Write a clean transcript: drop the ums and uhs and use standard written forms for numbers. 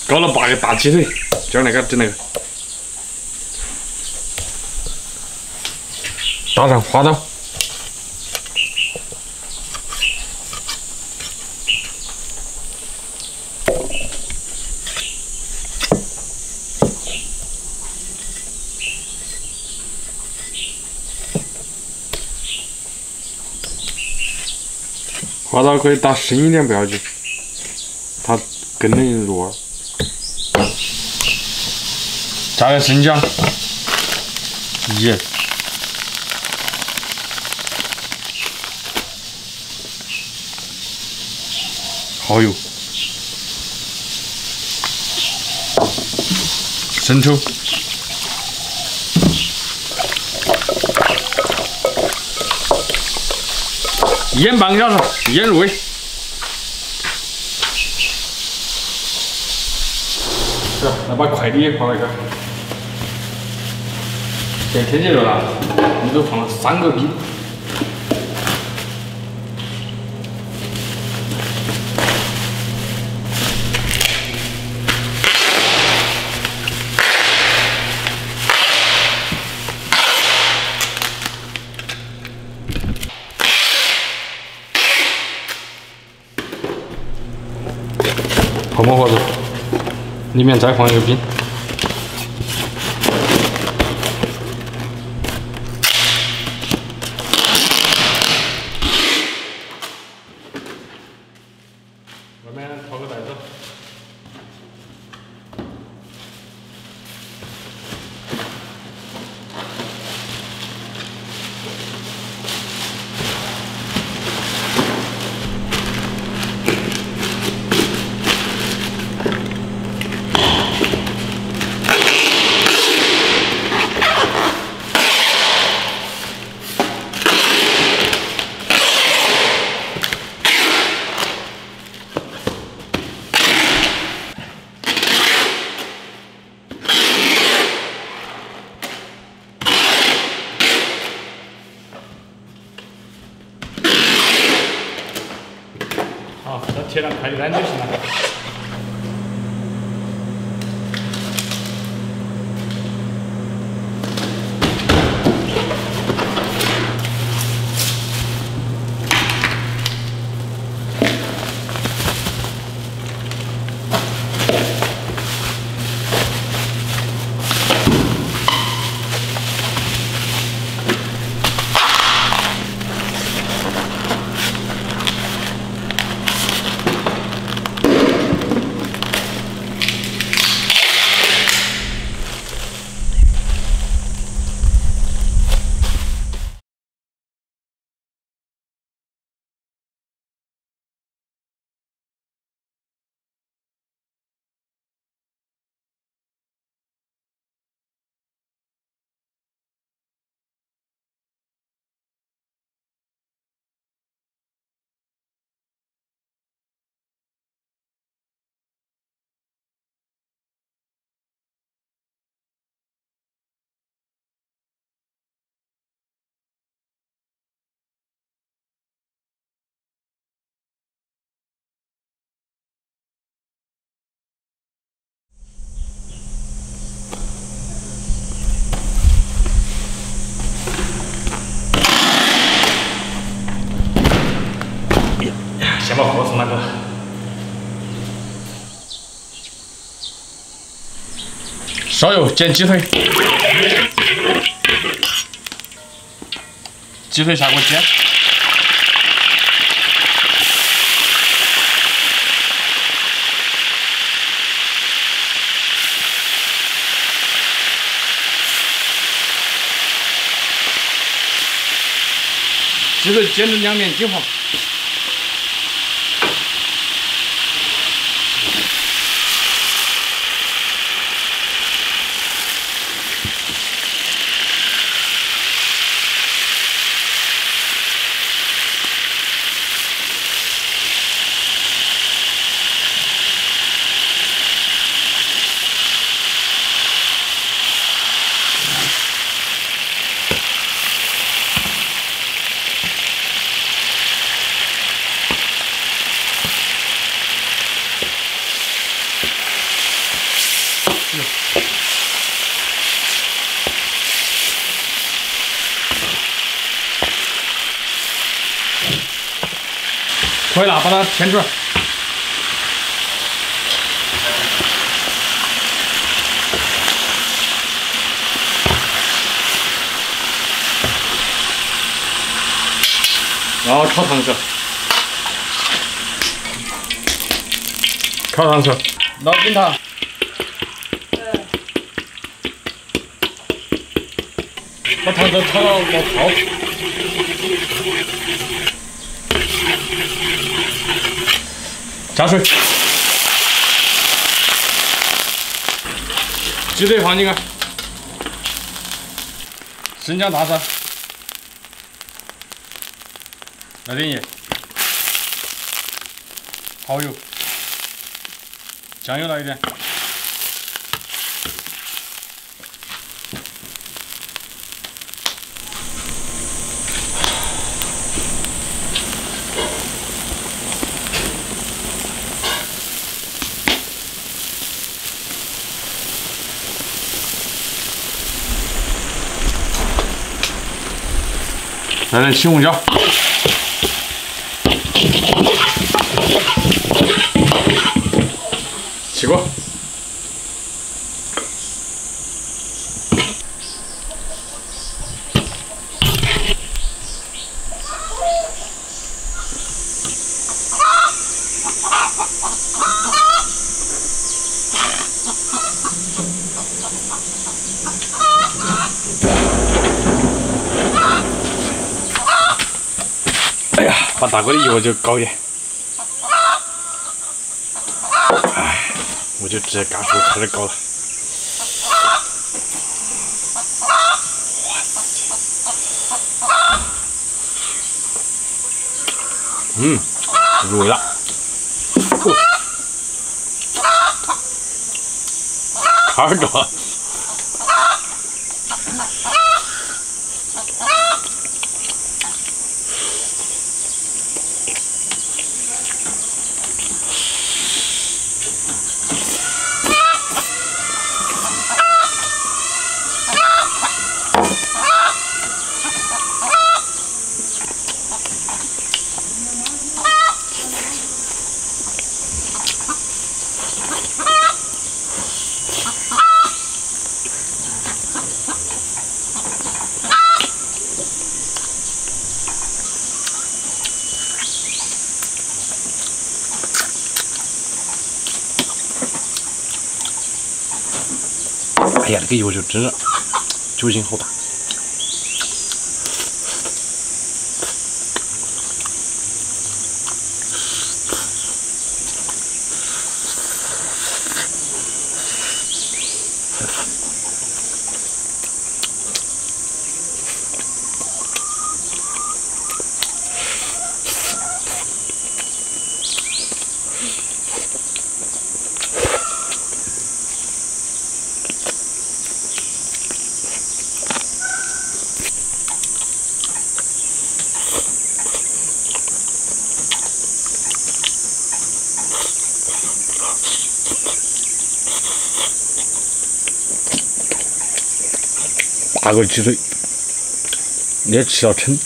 搞了8个大鸡腿，今儿那个整那个，打上花刀。 花刀可以打深一点，不要紧，它更能入味。加点生姜、盐、蚝油、生抽。 腌半个小时，腌入味。是，来把快递也放在这儿。现在天气热了，你都放了3个冰。泡沫盒子，里面再放一个冰。外面套个袋子。好，再贴上快递单就行了。先把锅从那个。烧油煎鸡腿，鸡腿下锅煎。鸡腿煎至两面金黄。是。可以了，把它填出来。然后烤糖色，烤糖色，老冰糖。把糖色炒到冒泡。加水，鸡腿放进去，生姜大蒜，来点盐，蚝油，酱油来一点，来点青红椒，起锅，哎呀，把大锅的油就高一点。哎，我就直接干出开始搞了。入味了。好高。哎呀，这个油就真是酒精好大。大个鸡腿，你也吃到撑。